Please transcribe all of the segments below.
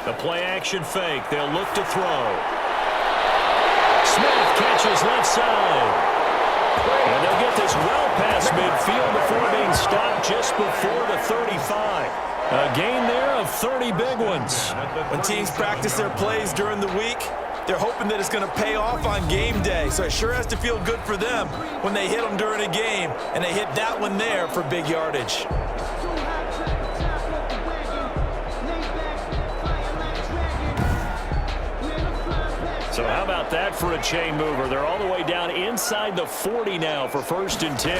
The play-action fake. They'll look to throw. Smith catches left side. And they'll get this well past midfield before being stopped just before the 35. A gain there of 30 big ones. When teams practice their plays during the week, they're hoping that it's going to pay off on game day. So it sure has to feel good for them when they hit them during a game, and they hit that one there for big yardage. So how about that for a chain mover? They're all the way down inside the 40 now for 1st and 10.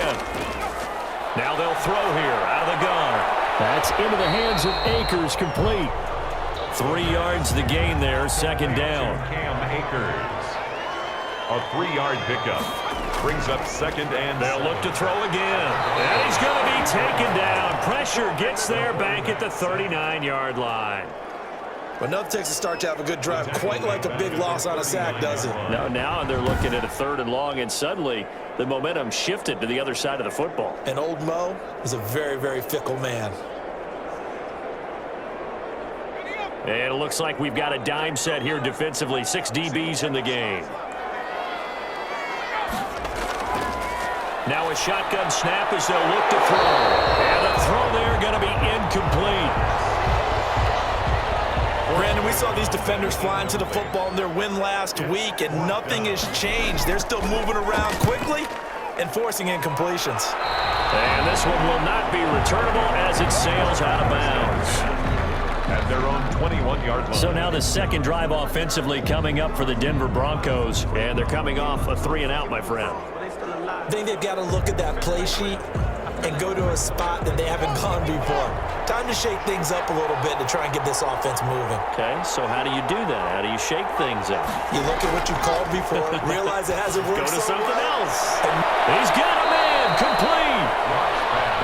Now they'll throw here out of the gun. That's into the hands of Akers, complete. 3 yards the gain there, 2nd down. Cam Akers. A 3-yard pickup. Brings up 2nd and they'll look to throw again. And he's going to be taken down. Pressure gets there back at the 39-yard line. But nothing takes a start to have a good drive, quite like a big loss on a sack, does it? No, now they're looking at a 3rd and long, and suddenly the momentum shifted to the other side of the football. And old Mo is a very, very fickle man. And it looks like we've got a dime set here defensively. 6 DBs in the game. Now a shotgun snap as they'll look to throw. And the throw there going to be incomplete. Brandon, we saw these defenders flying to the football in their win last week, and nothing has changed. They're still moving around quickly and forcing incompletions. And this one will not be returnable as it sails out of bounds. At their own 21-yard line. So now the 2nd drive offensively coming up for the Denver Broncos, and they're coming off a 3-and-out, my friend. I think they've got to look at that play sheet and go to a spot that they haven't gone before. Time to shake things up a little bit to try and get this offense moving. Okay, so how do you do that? How do you shake things up? You look at what you called before, realize it hasn't worked. Go to so something well. else. He's got a man, complete.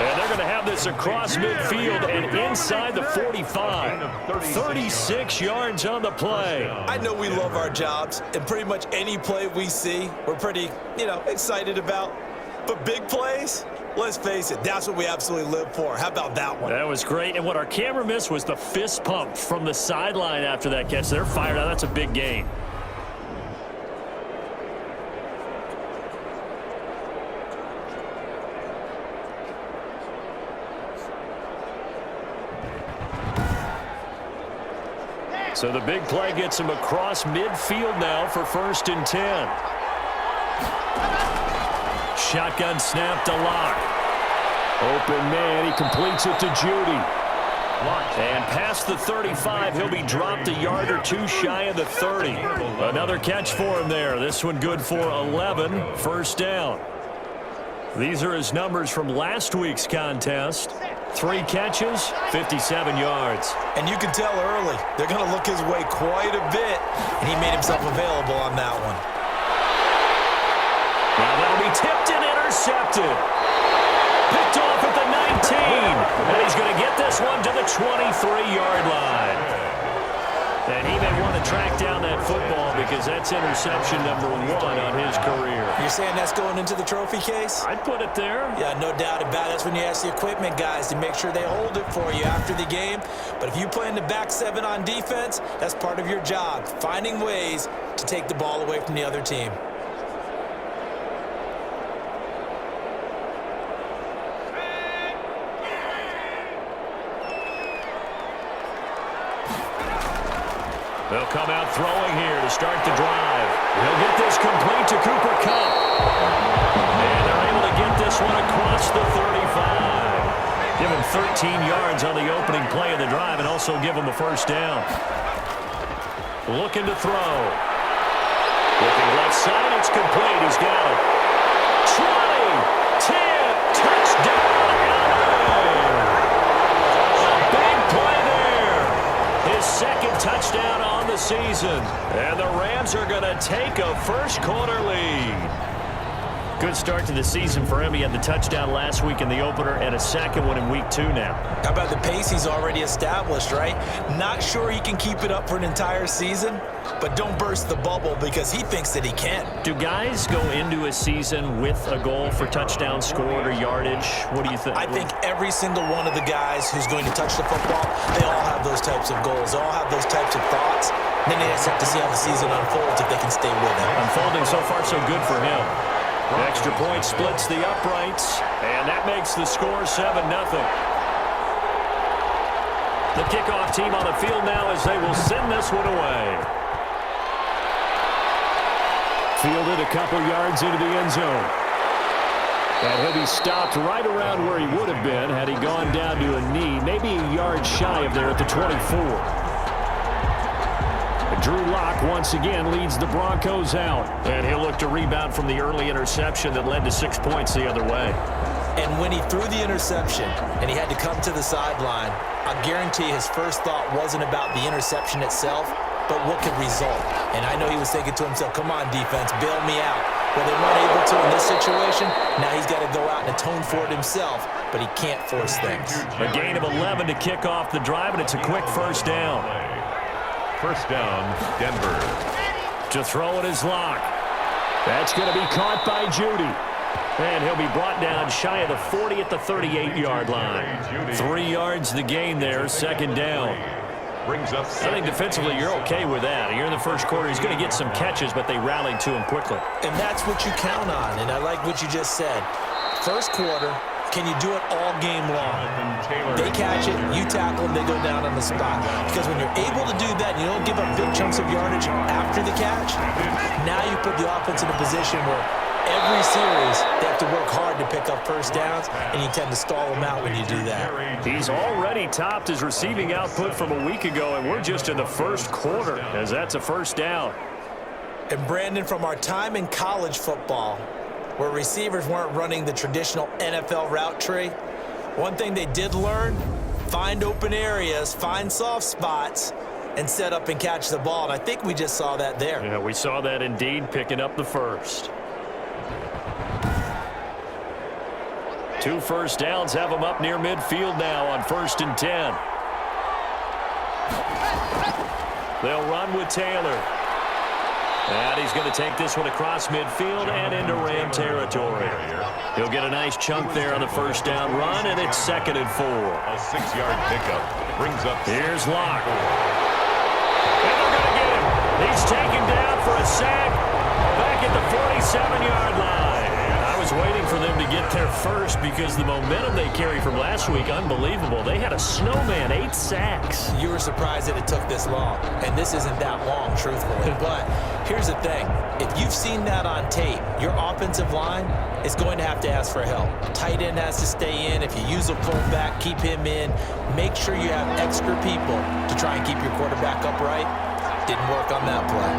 And they're going to have this across midfield and inside the 45. 36 yards on the play. I know we love our jobs, and pretty much any play we see, we're pretty, excited about. But big plays, let's face it, that's what we absolutely live for. How about that one? That was great. And what our camera missed was the fist pump from the sideline after that catch. They're fired out. That's a big gain. So the big play gets him across midfield now for 1st and 10. Shotgun snap to Locke. Open man, he completes it to Judy. And past the 35, he'll be dropped a yard or 2 shy of the 30. Another catch for him there. This one good for 11, 1st down. These are his numbers from last week's contest. 3 catches, 57 yards. And you can tell early, they're going to look his way quite a bit, and he made himself available on that one. Now that'll be tipped and intercepted. Picked off at the 19. And he's going to get this one to the 23-yard line. And he may want to track down that football because that's interception number 1 on his career. You're saying that's going into the trophy case? I'd put it there. Yeah, no doubt about it. That's when you ask the equipment guys to make sure they hold it for you after the game. But if you play in the back 7 on defense, that's part of your job, finding ways to take the ball away from the other team. They'll come out throwing here to start the drive. He'll get this complete to Cooper Kupp. And they're able to get this one across the 35. Give him 13 yards on the opening play of the drive and also give him a 1st down. Looking to throw. Looking left side, it's complete. He's got it. 20, 10, touchdown, Elway. Big play there. His 2nd touchdown on the season. And the Rams are going to take a first quarter lead. Good start to the season for him. He had the touchdown last week in the opener and a second one in week 2 now. How about the pace he's already established, right? Not sure he can keep it up for an entire season, but don't burst the bubble because he thinks that he can. Do guys go into a season with a goal for touchdown scored or yardage? What do you think? I think every single one of the guys who's going to touch the football, they all have those types of goals. They all have those types of thoughts. And then they just have to see how the season unfolds if they can stay with it. Unfolding so far so good for him. Extra point splits the uprights, and that makes the score 7-0. The kickoff team on the field now as they will send this one away. Fielded a couple yards into the end zone. And he'll be stopped right around where he would have been had he gone down to a knee, maybe a yard shy of there at the 24. Drew Lock once again leads the Broncos out. And he'll look to rebound from the early interception that led to 6 points the other way. And when he threw the interception and he had to come to the sideline, I guarantee his first thought wasn't about the interception itself, but what could result. And I know he was thinking to himself, come on, defense, bail me out. Well, they weren't able to in this situation. Now he's got to go out and atone for it himself, but he can't force things. A gain of 11 to kick off the drive, and it's a quick first down. First down, Denver. To throw it is Lock. That's going to be caught by Judy. And he'll be brought down shy of the 40 at the 38-yard line. 3 yards the gain there, second down. Brings up I think defensively you're okay with that. Here in the first quarter, he's going to get some catches, but they rallied to him quickly. And that's what you count on, and I like what you just said. First quarter, can you do it all game long? They catch it, you tackle them, they go down on the spot. Because when you're able to do that and you don't give up big chunks of yardage after the catch, now you put the offense in a position where every series they have to work hard to pick up first downs, and you tend to stall them out when you do that. He's already topped his receiving output from a week ago, and we're just in the first quarter as that's a first down. And Brandon, from our time in college football, where receivers weren't running the traditional NFL route tree, one thing they did learn, find open areas, find soft spots, and set up and catch the ball. And I think we just saw that there. Yeah, we saw that indeed, picking up the first. 2 first downs have them up near midfield now on 1st and 10. They'll run with Taylor. And he's going to take this one across midfield and into Ram territory. He'll get a nice chunk there on the first down run, and it's 2nd and 4. A 6-yard pickup. Brings up. Here's Lock. And they're going to get him. He's taken down for a sack back at the 47-yard line. I was waiting for them to get there first because the momentum they carry from last week, unbelievable. They had a snowman, 8 sacks. You were surprised that it took this long, and this isn't that long, truthfully. But here's the thing. If you've seen that on tape, your offensive line is going to have to ask for help. Tight end has to stay in. If you use a fullback, keep him in. Make sure you have extra people to try and keep your quarterback upright. Didn't work on that play.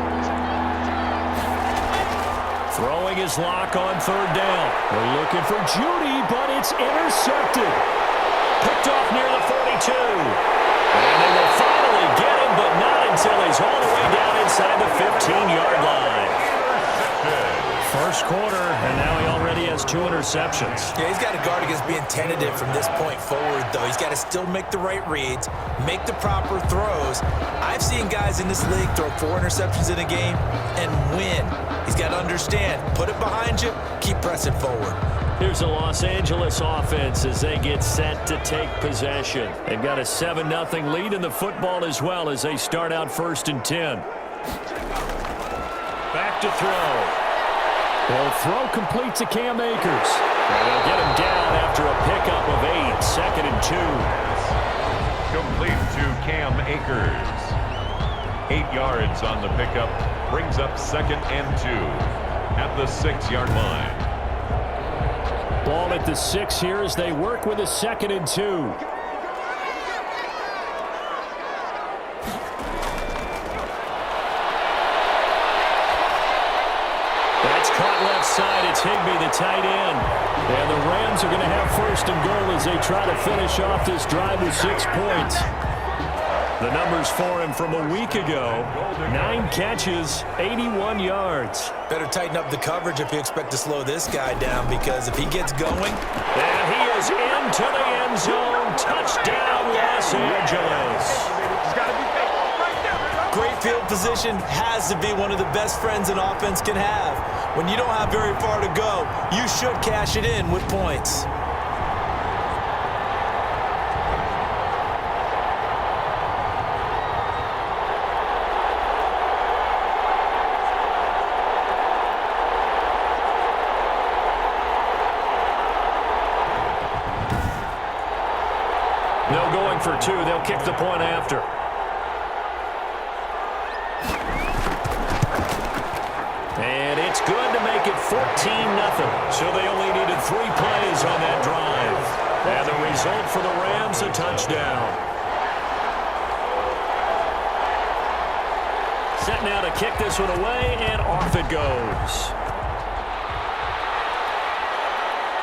Throwing his Lock on 3rd down. They're looking for Judy, but it's intercepted. Picked off near the 42. And they will finally get him, but not until he's all the way down inside the 15-yard line. First quarter, and now he already has 2 interceptions. Yeah, he's got to guard against being tentative from this point forward, though. He's got to still make the right reads, make the proper throws. I've seen guys in this league throw 4 interceptions in a game and win. He's got to understand, put it behind you, keep pressing forward. Here's the Los Angeles offense as they get set to take possession. They've got a 7-0 lead in the football as well as they start out 1st and 10. Back to throw. Well, throw complete to Cam Akers. And they'll get him down after a pickup of 8, 2nd and 2. Complete to Cam Akers. 8 yards on the pickup. Brings up 2nd and 2 at the 6-yard line. Ball at the 6 here as they work with a 2nd and 2. Caught left side, it's Higbee, the tight end. And the Rams are going to have 1st and goal as they try to finish off this drive with 6 points. The numbers for him from a week ago: 9 catches, 81 yards. Better tighten up the coverage if you expect to slow this guy down, because if he gets going... And he is into the end zone. Touchdown, Los Angeles. Great field position has to be one of the best friends an offense can have. When you don't have very far to go, you should cash it in with points. No going for 2. They'll kick the point after. And it's good to make it 14-0. So they only needed 3 plays on that drive. And the result for the Rams, a touchdown. Set now to kick this one away, and off it goes.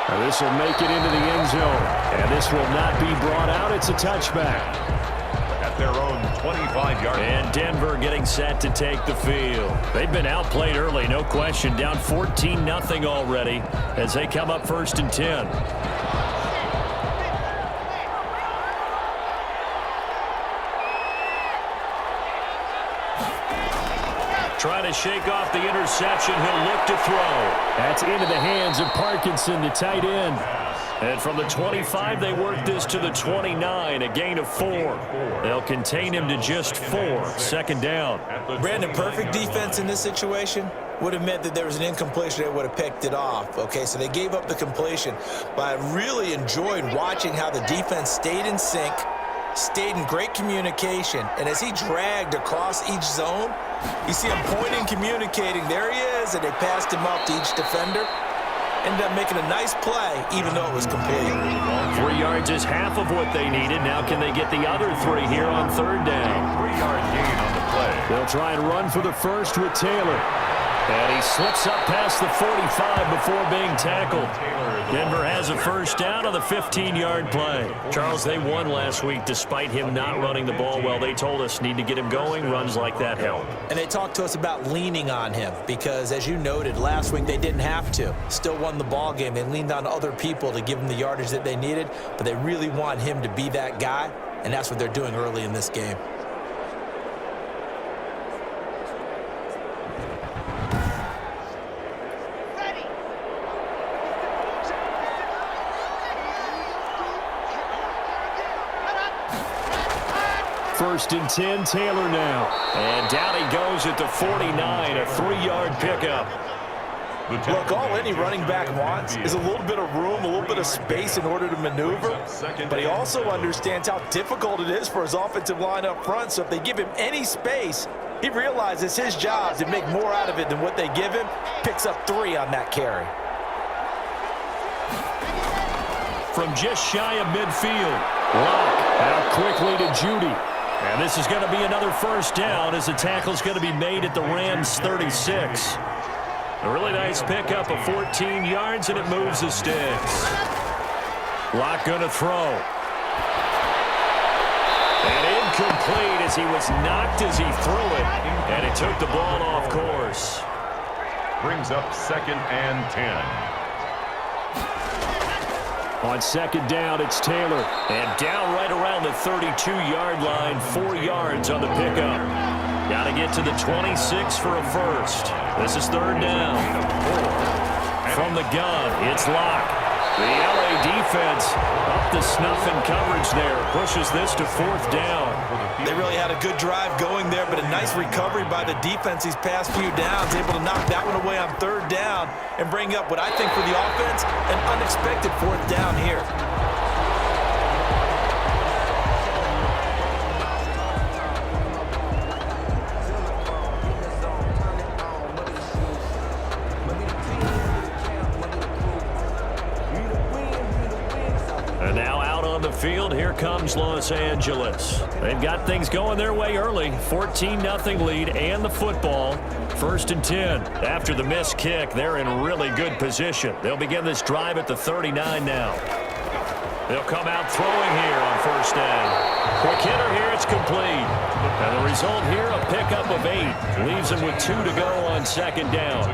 Now this will make it into the end zone. And this will not be brought out. It's a touchback. At their own 25-yard. And Denver getting set to take the field. They've been outplayed early, no question. Down 14-0 already as they come up 1st and 10. Trying to shake off the interception. He'll look to throw. That's into the hands of Parkinson, the tight end. And from the 25, they work this to the 29, a gain of 4. They'll contain him to just 4. 2nd down. Brandon, perfect defense in this situation would have meant that there was an incompletion that would have picked it off. Okay, so they gave up the completion. But I really enjoyed watching how the defense stayed in sync, stayed in great communication, and as he dragged across each zone, you see him pointing, communicating. There he is, and they passed him off to each defender. Ended up making a nice play, even though it was complete. 3 yards is half of what they needed. Now can they get the other 3 here on 3rd down? 3-yard gain on the play. They'll try and run for the first with Taylor. And he slips up past the 45 before being tackled. Denver has a first down on the 15-yard play. Charles, they won last week despite him not running the ball well. They told us need to get him going. Runs like that help. And they talked to us about leaning on him because, as you noted, last week they didn't have to. Still won the ball game. They leaned on other people to give them the yardage that they needed, but they really want him to be that guy, and that's what they're doing early in this game. First and 10, Taylor now. And down he goes at the 49, a 3-yard pickup. Look, all any running back wants is a little bit of room, a little bit of space in order to maneuver. But he also understands how difficult it is for his offensive line up front. So if they give him any space, he realizes his job to make more out of it than what they give him. Picks up 3 on that carry. From just shy of midfield, Locke out quickly to Judy. And this is going to be another first down as the tackle's going to be made at the Rams' 36. A really nice pickup of 14 yards, and it moves the sticks. Locke going to throw. And incomplete as he was knocked as he threw it. And it took the ball off course. Brings up 2nd and 10. On 2nd down, it's Taylor. And down right around the 32-yard line, 4 yards on the pickup. Got to get to the 26 for a first. This is 3rd down. From the gun, it's Locke. The LA defense up to snuff in coverage there. Pushes this to 4th down. They really had a good drive going there, but a nice recovery by the defense these past few downs. Able to knock that one away on 3rd down and bring up what I think for the offense, an unexpected 4th down here. And now out on the field, here comes Los Angeles. They've got things going their way early. 14-0 lead and the football. 1st and 10. After the missed kick, they're in really good position. They'll begin this drive at the 39 now. They'll come out throwing here on 1st down. Quick hitter here, it's complete. And the result here, a pickup of 8. Leaves him with 2 to go on second down.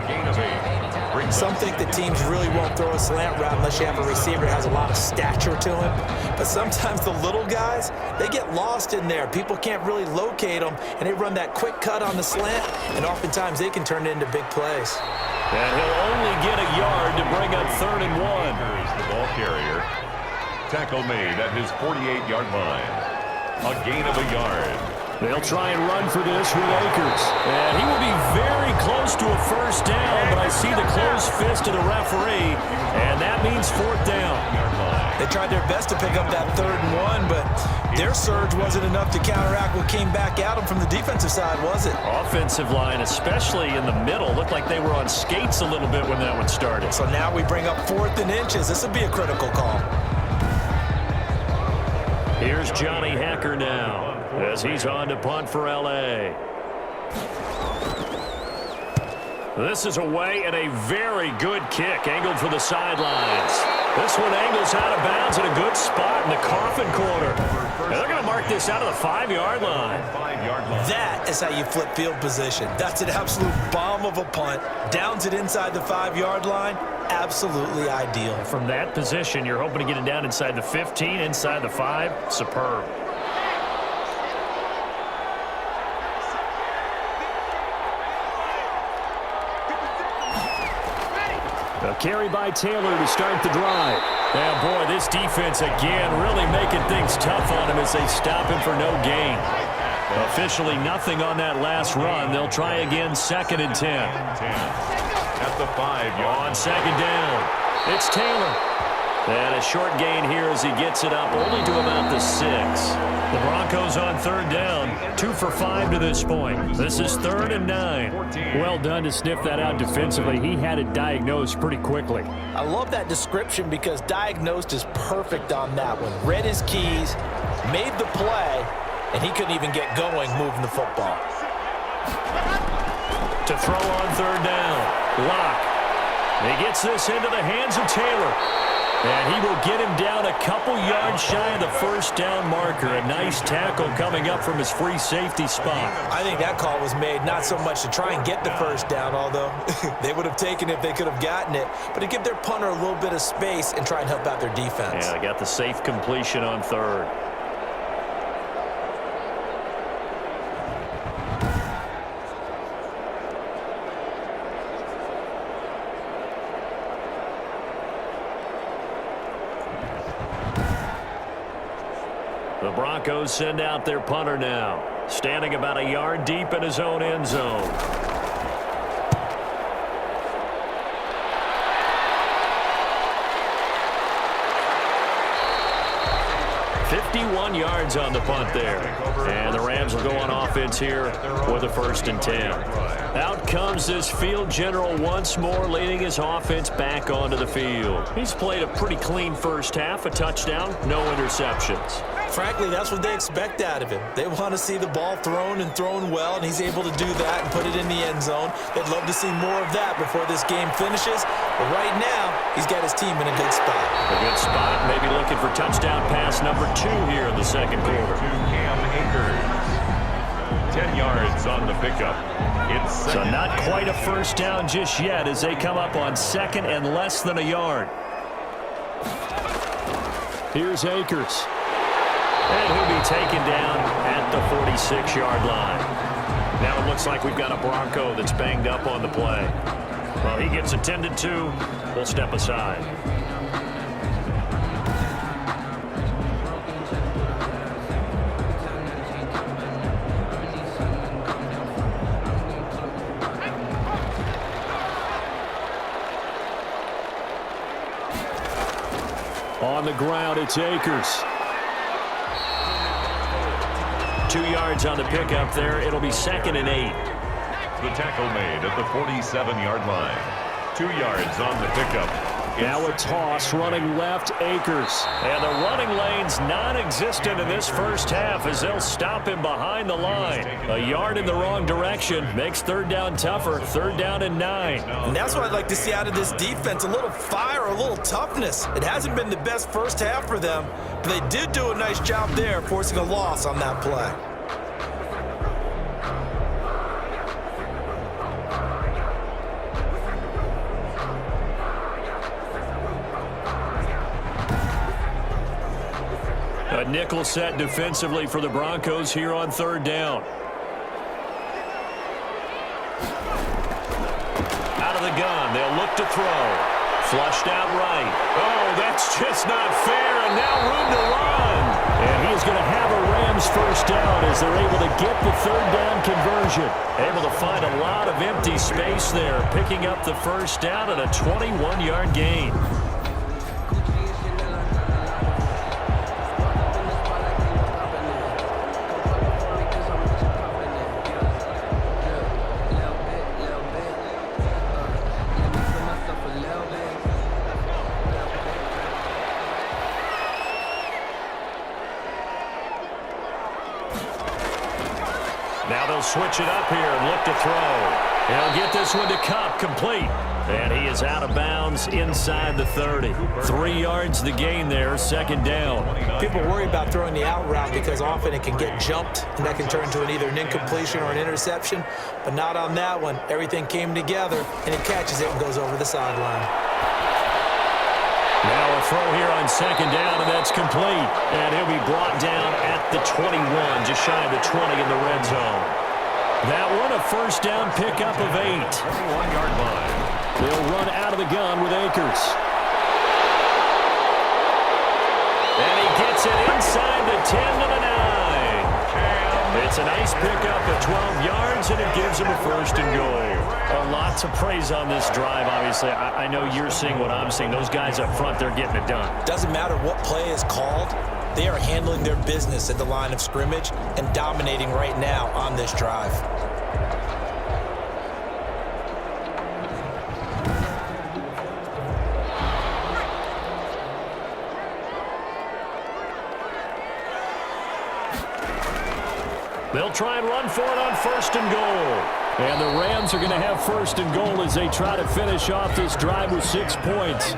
Some think that teams really won't throw a slant route unless you have a receiver that has a lot of stature to him. But sometimes the little guys, they get lost in there. People can't really locate them, and they run that quick cut on the slant, and oftentimes they can turn it into big plays. And he'll only get a yard to bring up 3rd and 1. The ball carrier. Tackle made at his 48-yard line. A gain of a yard. They'll try and run for this with Akers. And he will be very close to a first down, but I see the closed fist of the referee, and that means 4th down. They tried their best to pick up that 3rd and 1, but their surge wasn't enough to counteract what came back at them from the defensive side, was it? Offensive line, especially in the middle, looked like they were on skates a little bit when that one started. So now we bring up 4th and inches. This would be a critical call. Here's Johnny Hekker now as he's on to punt for L.A. This is away and a very good kick angled for the sidelines. This one angles out of bounds in a good spot in the coffin corner. And they're going to mark this out of the 5-yard line. That is how you flip field position. That's an absolute bomb of a punt. Downs it inside the 5-yard line. Absolutely ideal. From that position, you're hoping to get it down inside the 15, inside the 5. Superb. A carry by Taylor to start the drive. And boy, this defense again really making things tough on him as they stop him for no gain. Officially nothing on that last run. They'll try again 2nd and 10. At the 5-yard. On second down, it's Taylor. And a short gain here as he gets it up only to about the 6. The Broncos on 3rd down, 2 for 5 to this point. This is 3rd and 9. Well done to sniff that out defensively. He had it diagnosed pretty quickly. I love that description because diagnosed is perfect on that one. Read his keys, made the play, and he couldn't even get going moving the football. To throw on 3rd down, Locke. He gets this into the hands of Taylor. And he will get him down a couple yards shy of the first down marker. A nice tackle coming up from his free safety spot. I think that call was made not so much to try and get the first down, although they would have taken it if they could have gotten it, but to give their punter a little bit of space and try and help out their defense. Yeah, they got the safe completion on 3rd. The Broncos send out their punter now, standing about a yard deep in his own end zone. $51 yards on the punt there. And the Rams will go on offense here with a 1st and 10. Out comes this field general once more, leading his offense back onto the field. He's played a pretty clean first half, a touchdown, no interceptions. Frankly, that's what they expect out of him. They want to see the ball thrown and thrown well, and he's able to do that and put it in the end zone. They'd love to see more of that before this game finishes. But right now, he's got his team in a good spot. A good spot, maybe looking for touchdown pass number 2 here in the second quarter. To Cam Akers. 10 yards on the pickup. It's so not quite a first down just yet as they come up on 2nd and less than a yard. Here's Akers. And he'll be taken down at the 46-yard line. Now it looks like we've got a Bronco that's banged up on the play. Well, he gets attended to. We'll step aside. On the ground, it's Akers. 2 yards on the pickup there. It'll be 2nd and 8. The tackle made at the 47-yard line. 2 yards on the pickup. Now a toss running left, Akers. And the running lane's non-existent in this first half as they'll stop him behind the line. A yard in the wrong direction makes third down tougher. Third down and 9. And that's what I'd like to see out of this defense, a little fire, a little toughness. It hasn't been the best first half for them, but they did do a nice job there forcing a loss on that play. A nickel set defensively for the Broncos here on third down. Out of the gun, they'll look to throw. Flushed out right. Oh, that's just not fair, and now room to run. And he is going to have a Rams first down as they're able to get the third down conversion. Able to find a lot of empty space there, picking up the first down and a 21-yard gain. Now they'll switch it up here and look to throw. He'll get this one to Kupp, complete. And he is out of bounds inside the 30. 3 yards the gain there, second down. People worry about throwing the out route because often it can get jumped, and that can turn into either an incompletion or an interception. But not on that one. Everything came together, and he catches it and goes over the sideline. Now a throw here on second down, and that's complete. And he'll be brought down at the 21, just shy of the 20 in the red zone. That one a first down pickup of 8. 21-yard line. They'll run out of the gun with Akers. And he gets it inside the 10 to the 9. It's a nice pickup of 12 yards, and it gives him a first and goal. A lot to praise on this drive, obviously. I know you're seeing what I'm seeing. Those guys up front, they're getting it done. Doesn't matter what play is called. They are handling their business at the line of scrimmage and dominating right now on this drive. They'll try and run for it on first and goal. And the Rams are going to have first and goal as they try to finish off this drive with 6 points.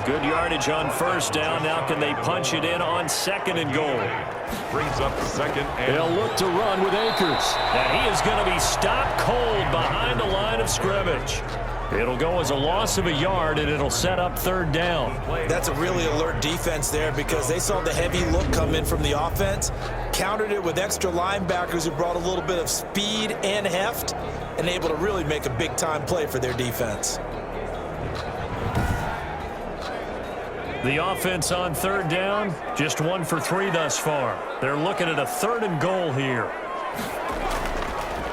Good yardage on first down. Now can they punch it in on second and goal? Brings up second and... They'll look to run with Akers. And he is going to be stopped cold behind the line of scrimmage. It'll go as a loss of a yard, and it'll set up third down. That's a really alert defense there because they saw the heavy look come in from the offense, countered it with extra linebackers who brought a little bit of speed and heft, and able to really make a big-time play for their defense. The offense on third down, just 1 for 3 thus far. They're looking at a third and goal here.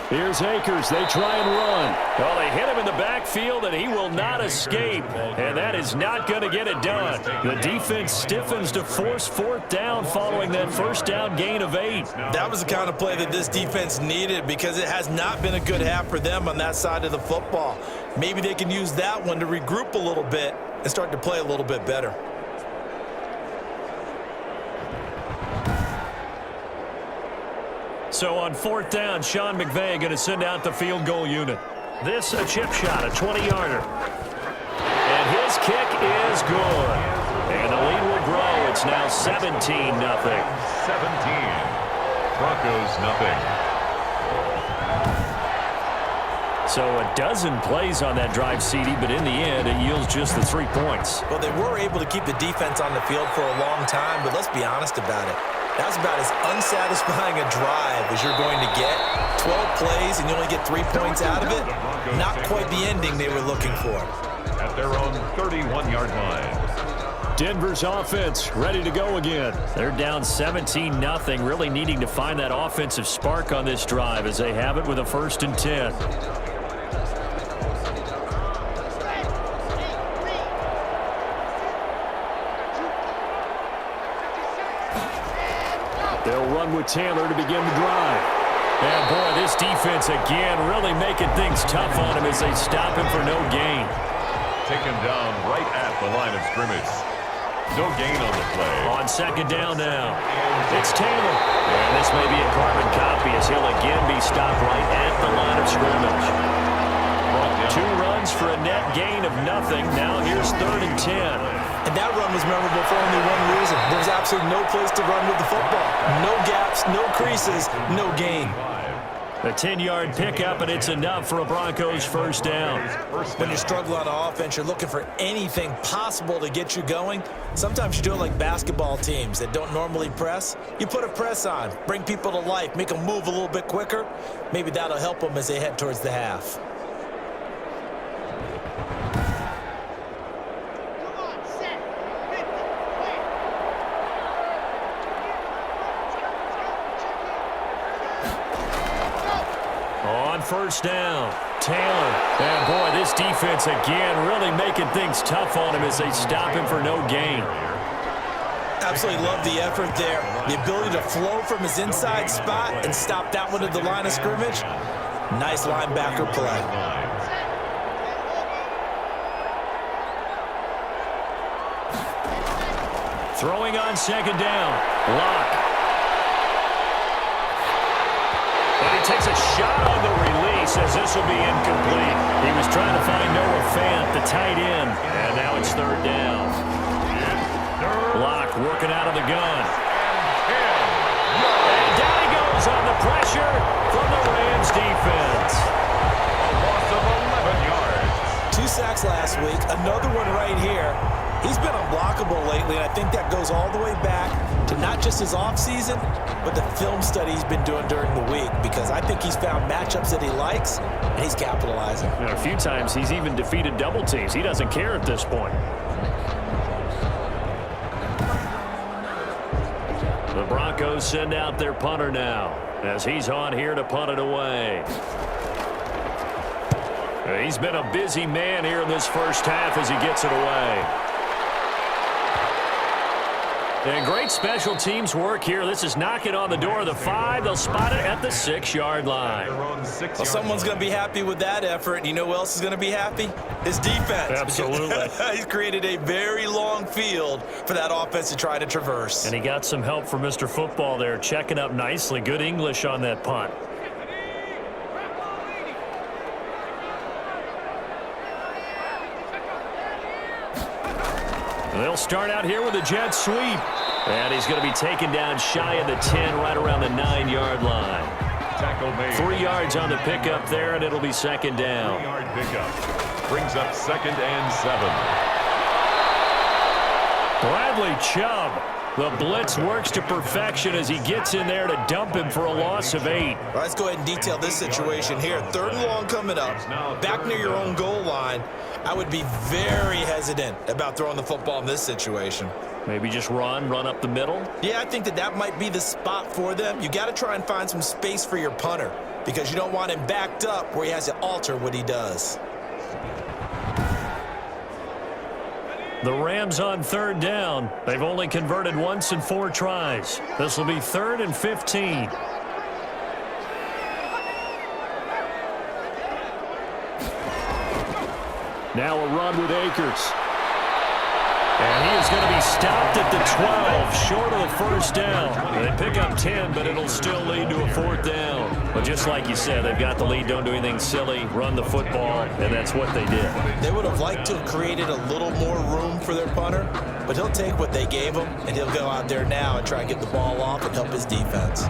Here's Akers. They try and run. Well, they hit him in the backfield, and he will not escape. And that is not going to get it done. The defense stiffens to force fourth down following that first down gain of 8. That was the kind of play that this defense needed because it has not been a good half for them on that side of the football. Maybe they can use that one to regroup a little bit and start to play a little bit better. So on fourth down, Sean McVay going to send out the field goal unit. This a chip shot, a 20-yarder. And his kick is good. And the lead will grow. It's now 17-0. 17. Broncos nothing. So a dozen plays on that drive, CD, but in the end, it yields just the 3 points. Well, they were able to keep the defense on the field for a long time, but let's be honest about it. That's about as unsatisfying a drive as you're going to get. 12 plays and you only get 3 points out of it. Not quite the ending they were looking for. At their own 31-yard line. Denver's offense ready to go again. They're down 17-0, really needing to find that offensive spark on this drive as they have it with a 1st and 10. They'll run with Taylor to begin the drive. And boy, this defense again really making things tough on him as they stop him for no gain. Taken down right at at the line of scrimmage. No gain on the play. On second down now, it's Taylor. And this may be a carbon copy as he'll again be stopped right at the line of scrimmage. 2 runs for a net gain of nothing. Now here's 3rd and 10. And that run was memorable for only one reason. There's absolutely no place to run with the football. No gaps, no creases, no gain. A 10-yard pickup, and it's enough for a Broncos first down. When you struggle on offense, you're looking for anything possible to get you going. Sometimes you do it like basketball teams that don't normally press. You put a press on, bring people to life, make them move a little bit quicker. Maybe that'll help them as they head towards the half. On first down, Taylor. And boy, this defense again really making things tough on him as they stop him for no gain. Absolutely love the effort there. The ability to flow from his inside spot and stop that one at the line of scrimmage. Nice linebacker play. Throwing on second down, Locke. And he takes a shot on the release as this will be incomplete. He was trying to find Noah Fant, the tight end, and now it's 3rd down. Locke working out of the gun. And down he goes on the pressure from the Rams defense. A loss of 11 yards. 2 sacks last week, another one right here. He's been unblockable lately, and I think that goes all the way back to not just his offseason, but the film study he's been doing during the week, because I think he's found matchups that he likes, and he's capitalizing. And a few times he's even defeated double teams. He doesn't care at this point. The Broncos send out their punter now as he's on here to punt it away. He's been a busy man here in this first half as he gets it away. And great special teams work here. This is knocking on the door of the 5. They'll spot it at the 6-yard line. Well, someone's going to be happy with that effort. And you know who else is going to be happy? His defense. Absolutely. He's created a very long field for that offense to try to traverse. And he got some help from Mr. Football there, checking up nicely. Good English on that punt. They'll start out here with a jet sweep. And he's going to be taken down shy of the 10, right around the 9-yard line. Tackle made. 3 yards on the pickup there, and it'll be second down. 3-yard pickup. Brings up 2nd and 7. Bradley Chubb. The blitz works to perfection as he gets in there to dump him for a loss of 8. Well, let's go ahead and detail this situation here. 3rd and long coming up. Back near your own goal line. I would be very hesitant about throwing the football in this situation. Maybe just run up the middle? Yeah, I think that might be the spot for them. You got to try and find some space for your punter because you don't want him backed up where he has to alter what he does. The Rams on 3rd down. They've only converted once in 4 tries. This will be 3rd and 15. Now a run with Akers. And he is going to be stopped at the 12, short of the first down. They pick up 10, but it'll still lead to a 4th down. But just like you said, they've got the lead, don't do anything silly, run the football, and that's what they did. They would have liked to have created a little more room for their punter, but he'll take what they gave him, and he'll go out there now and try and get the ball off and help his defense.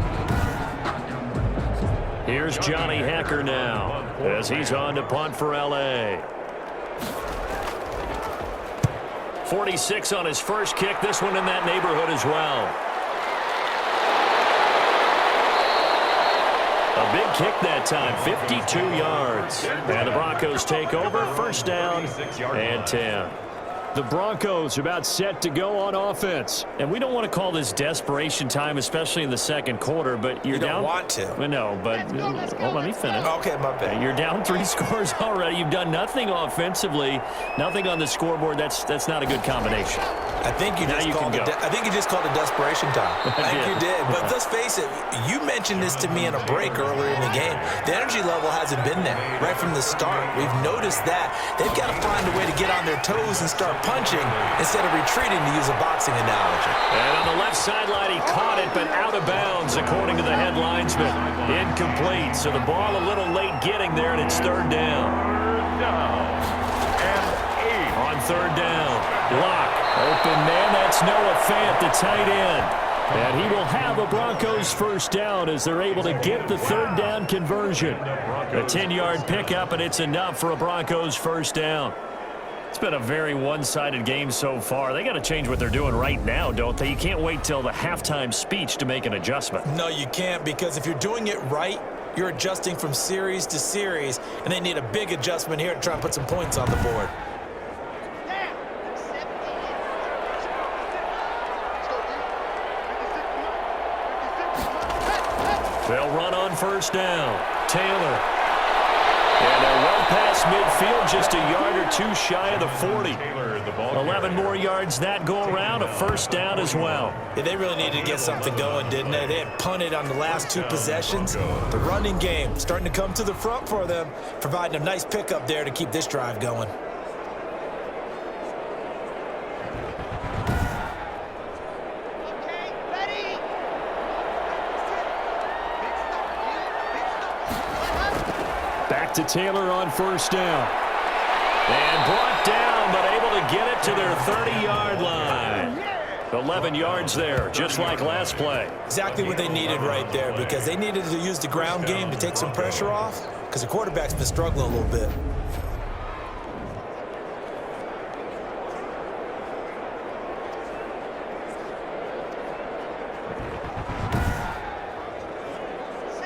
Here's Johnny Hekker now as he's on to punt for L.A. 46 on his first kick. This one in that neighborhood as well. A big kick that time, 52 yards. And the Broncos take over, 1st down and 10. The Broncos are about set to go on offense. And we don't want to call this desperation time, especially in the second quarter, but you're You don't down. want to. Well, no, but let me finish. Okay, my bad. You're down 3 scores already. You've done nothing offensively, nothing on the scoreboard. That's not a good combination. I think you just called it. I think you just called it desperation time. I think you did. But let's face it. You mentioned this to me in a break earlier in the game. The energy level hasn't been there right from the start. We've noticed that they've got to find a way to get on their toes and start punching instead of retreating, to use a boxing analogy. And on the left sideline, he caught it, but out of bounds, according to the head linesman. Incomplete, so the ball a little late getting there, and it's third down. On third down, Locke, open man, that's Noah Fant, the tight end. And he will have a Broncos first down as they're able to get the third down conversion. A 10-yard pickup, and it's enough for a Broncos first down. It's been a very one-sided game so far. They got to change what they're doing right now, don't they? You can't wait till the halftime speech to make an adjustment. No, you can't, because if you're doing it right, you're adjusting from series to series, and they need a big adjustment here to try and put some points on the board. They'll run on first down. Taylor. And they're well past midfield, just a yard or two shy of the 40. 11 more yards that go around, a first down as well. Yeah, they really needed to get something going, didn't they? They had punted on the last two possessions. The running game starting to come to the front for them, providing a nice pickup there to keep this drive going. Back to Taylor on first down. And brought down, but able to get it to their 30-yard line. 11 yards there, just like last play. Exactly what they needed right there, because they needed to use the ground game to take some pressure off, because the quarterback's been struggling a little bit.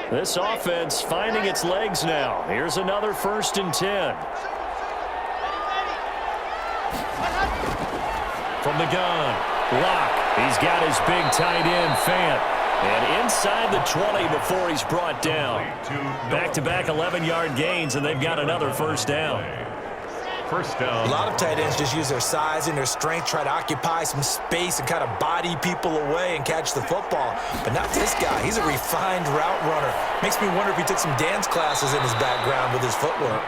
This offense finding its legs now. Here's another 1st and 10. From the gun, Locke. He's got his big tight end, Fant. And inside the 20 before he's brought down. Back-to-back 11-yard gains, and they've got another first down. First down. A lot of tight ends just use their size and their strength, try to occupy some space and kind of body people away and catch the football. But not this guy. He's a refined route runner. Makes me wonder if he took some dance classes in his background with his footwork.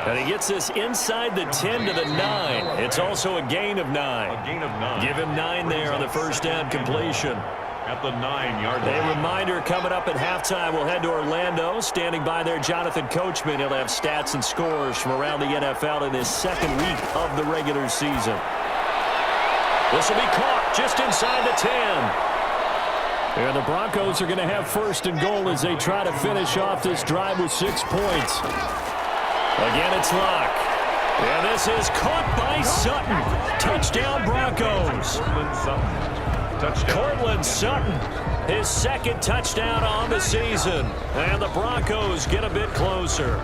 And he gets this inside the 10 to the 9. It's also a gain of 9. A gain of 9. Give him 9 there on the first down completion. At the 9-yard line. A reminder coming up at halftime, we'll head to Orlando. Standing by there, Jonathan Coachman. He'll have stats and scores from around the NFL in his second week of the regular season. This will be caught just inside the 10. And the Broncos are going to have first and goal as they try to finish off this drive with 6 points. Again, it's Locke. And this is caught by Sutton. Touchdown, Broncos. Courtland Sutton, his second touchdown on the season. And the Broncos get a bit closer.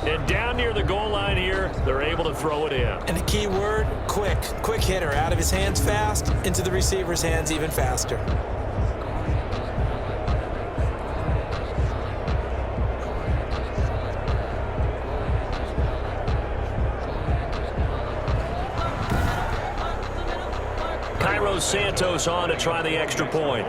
And down near the goal line here, they're able to throw it in. And the key word, quick. Quick hitter. Out of his hands fast, into the receiver's hands even faster. Cairo Santos on to try the extra point.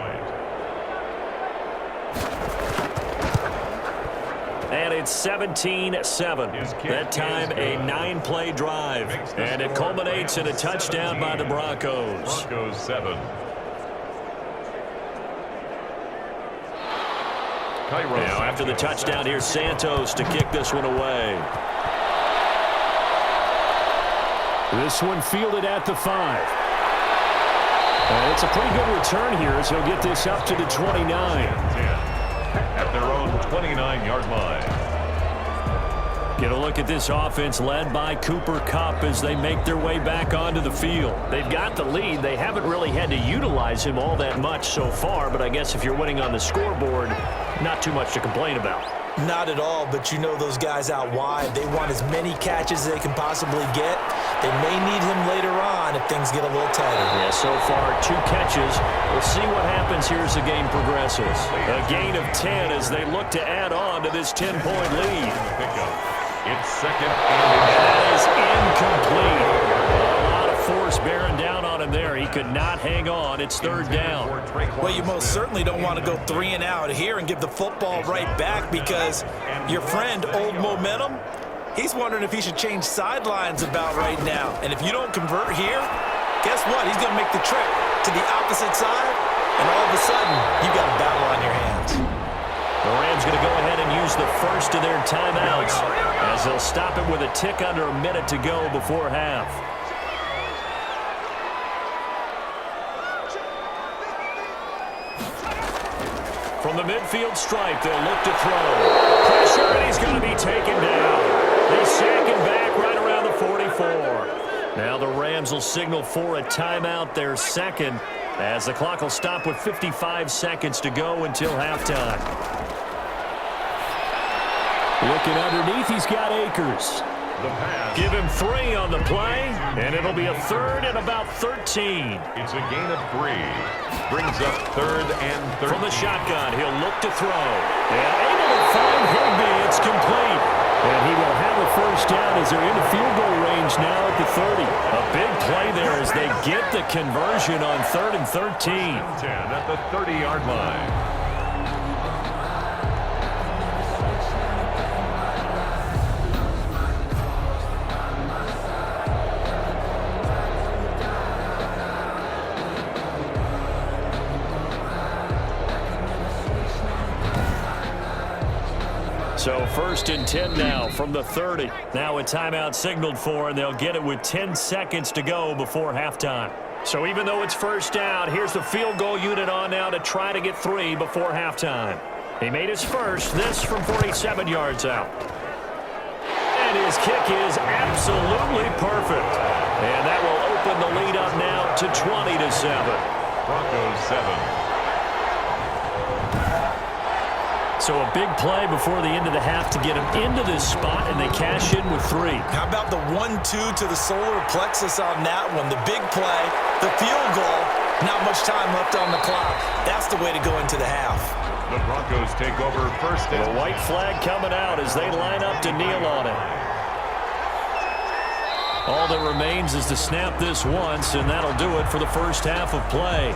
And it's 17-7. That time a 9-play drive. And it culminates in a touchdown by the Broncos. Broncos 7. Now after the touchdown, here's Santos to kick this one away. This one fielded at the 5. And it's a pretty good return here as he'll get this up to the 29. At their own 29-yard line. Get a look at this offense led by Cooper Kupp as they make their way back onto the field. They've got the lead. They haven't really had to utilize him all that much so far, but I guess if you're winning on the scoreboard, not too much to complain about. Not at all, but you know those guys out wide, they want as many catches as they can possibly get. They may need him later on if things get a little tighter. Yeah, so far 2 catches. We'll see what happens here as the game progresses. A gain of 10 as they look to add on to this 10-point lead. It's second and that is incomplete. A lot of force bearing down on him there. He could not hang on. It's third down. Well, you most certainly don't want to go 3 and out here and give the football right back, because your friend, Old Momentum, He's wondering if he should change sidelines about right now. And if you don't convert here, guess what? He's going to make the trip to the opposite side, and all of a sudden, you've got a battle on your hands. The Rams going to go ahead and use the first of their timeouts as they'll stop it with a tick under a minute to go before half. From the midfield stripe, they'll look to throw. Pressure, and he's going to be taken down. They sack him back right around the 44. Now the Rams will signal for a timeout, their second, as the clock will stop with 55 seconds to go until halftime. Looking underneath, he's got Akers. The pass. Give him 3 on the play, and it'll be a third and about 13. It's a gain of 3. Brings up 3rd and 13. From the shotgun, he'll look to throw. And able to find Higbee. It's complete. And he will have a first down as they're into field goal range now at the 30. A big play there as they get the conversion on 3rd and 13. 10 at the 30-yard line. So 1st and 10 now from the 30. Now a timeout signaled for, and they'll get it with 10 seconds to go before halftime. So even though it's first down, here's the field goal unit on now to try to get 3 before halftime. He made his first, this from 47 yards out. And his kick is absolutely perfect. And that will open the lead up now to 20-7. Broncos 7. So a big play before the end of the half to get him into this spot, and they cash in with 3. How about the 1-2 to the solar plexus on that one? The big play, the field goal, not much time left on the clock. That's the way to go into the half. The Broncos take over first and the white flag coming out as they line up to kneel on it. All that remains is to snap this once, and that'll do it for the first half of play.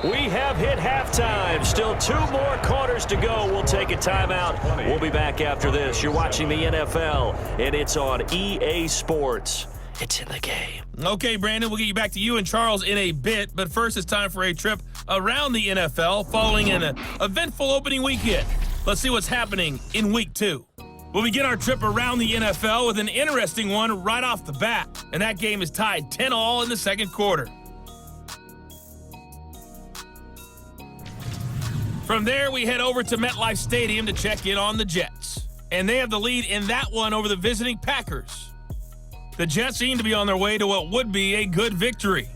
We have hit halftime. Still 2 more quarters to go. We'll take a timeout. We'll be back after this. You're watching the NFL, and it's on EA Sports. It's in the game. Okay, Brandon, we'll get you back to you and Charles in a bit, but first it's time for a trip around the NFL following an eventful opening weekend. Let's see what's happening in Week 2. We'll begin our trip around the NFL with an interesting one right off the bat, and that game is tied 10-all in the second quarter. From there, we head over to MetLife Stadium to check in on the Jets. And they have the lead in that one over the visiting Packers. The Jets seem to be on their way to what would be a good victory.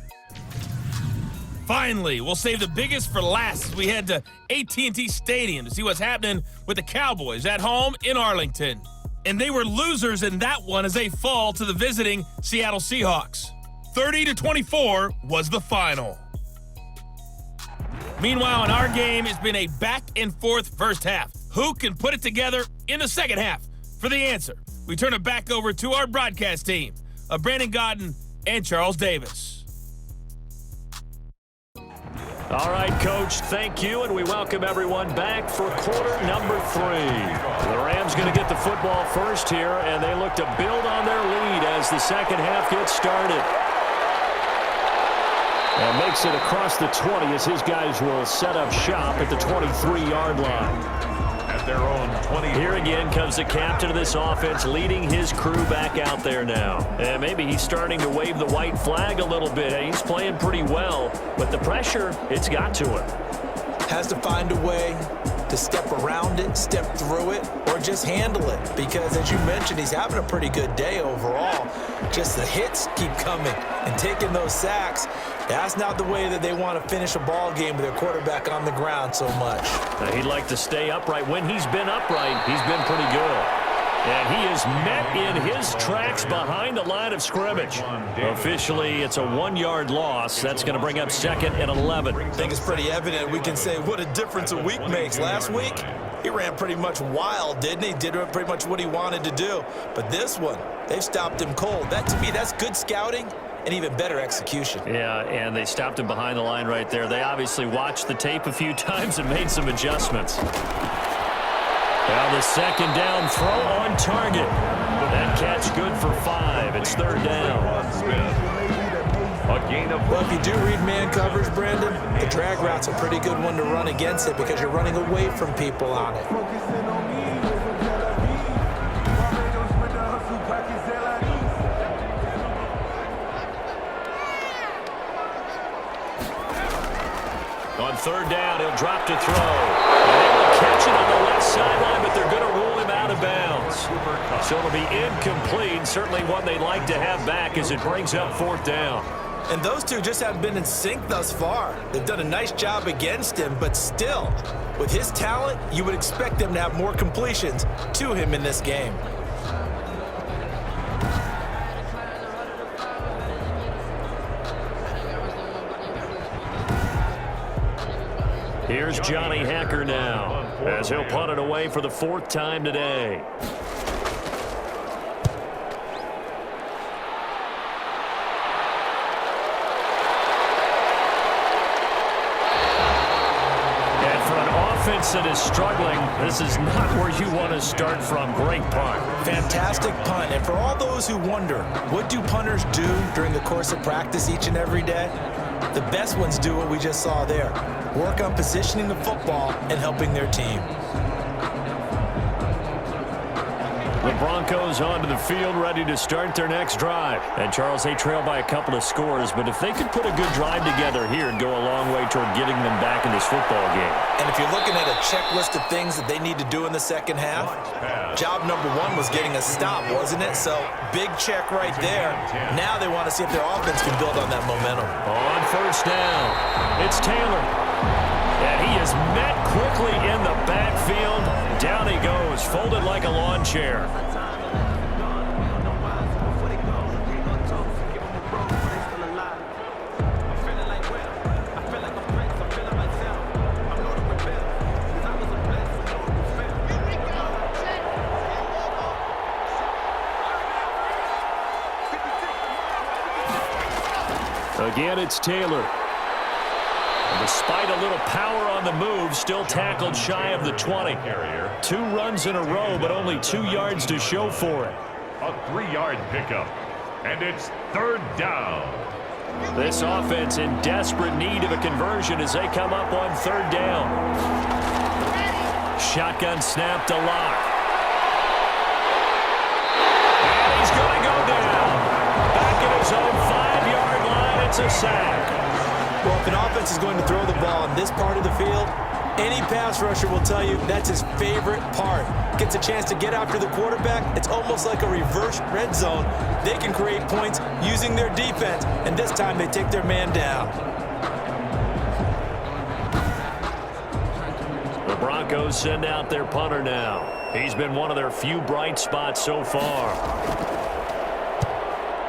Finally, we'll save the biggest for last as we head to AT&T Stadium to see what's happening with the Cowboys at home in Arlington. And they were losers in that one as they fall to the visiting Seattle Seahawks. 30-24 was the final. Meanwhile, in our game, it's been a back-and-forth first half. Who can put it together in the second half? For the answer, we turn it back over to our broadcast team of Brandon Gaudin and Charles Davis. All right, Coach, thank you, and we welcome everyone back for quarter number 3. The Rams going to get the football first here, and they look to build on their lead as the second half gets started. And makes it across the 20 as his guys will set up shop at the 23-yard line. At their own 20. Here again comes the captain of this offense leading his crew back out there now. And maybe he's starting to wave the white flag a little bit. He's playing pretty well, but the pressure, it's got to him. Has to find a way to step around it, step through it, or just handle it. Because as you mentioned, he's having a pretty good day overall. Just the hits keep coming and taking those sacks. That's not the way that they want to finish a ball game with their quarterback on the ground so much. Now, he'd like to stay upright. When he's been upright, he's been pretty good. And he is met in his tracks behind the line of scrimmage. Officially, it's a 1-yard loss. That's going to bring up 2nd and 11. I think it's pretty evident. We can say what a difference a week makes. Last week, he ran pretty much wild, didn't he? Did pretty much what he wanted to do. But this one, they've stopped him cold. That, to me, that's good scouting and even better execution. Yeah, and they stopped him behind the line right there. They obviously watched the tape a few times and made some adjustments. Now the second down throw on target. That catch good for 5. It's third down. Smith. A gain of... Well, if you do read man coverage, Brandon, the drag route's a pretty good one to run against it because you're running away from people on it. On third down, he'll drop to throw. And they will catch it on the left sideline, but they're going to rule him out of bounds. So it'll be incomplete. Certainly one they'd like to have back as it brings up fourth down. And those two just haven't been in sync thus far. They've done a nice job against him, but still, with his talent, you would expect them to have more completions to him in this game. Here's Johnny Hacker now, as he'll punt it away for the 4th time today. And for an offense that is struggling, this is not where you want to start from. Great punt. Fantastic punt. And for all those who wonder, what do punters do during the course of practice each and every day? The best ones do what we just saw there. Work on positioning the football and helping their team. The Broncos onto the field, ready to start their next drive. And Charles, they trail by a couple of scores, but if they could put a good drive together here and go a long way toward getting them back in this football game. And if you're looking at a checklist of things that they need to do in the second half, job number 1 was getting a stop, wasn't it? So big check right there. Now they want to see if their offense can build on that momentum. On first down, it's Taylor. And he is met quickly in the backfield. Down he goes, folded like a lawn chair. Again, it's Taylor. Despite a little power on the move, still tackled shy of the 20. 2 runs in a row, but only 2 yards to show for it. A 3-yard pickup. And it's third down. This offense in desperate need of a conversion as they come up on third down. Shotgun snap to Locke. And he's going to go down. Back at his own 5-yard line, it's a sack. Well, if an offense is going to throw the ball in this part of the field, any pass rusher will tell you that's his favorite part. Gets a chance to get after the quarterback. It's almost like a reverse red zone. They can create points using their defense, and this time they take their man down. The Broncos send out their punter now. He's been one of their few bright spots so far.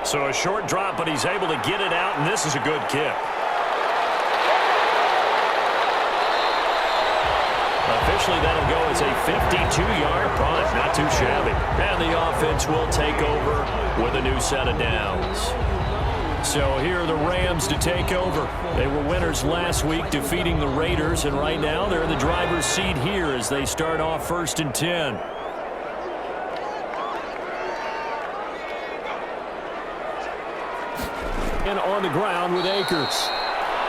So a short drop, but he's able to get it out, and this is a good kick. Officially, that'll go as a 52-yard punt. Not too shabby. And the offense will take over with a new set of downs. So here are the Rams to take over. They were winners last week, defeating the Raiders, and right now they're in the driver's seat here as they start off 1st and 10. And on the ground with Akers.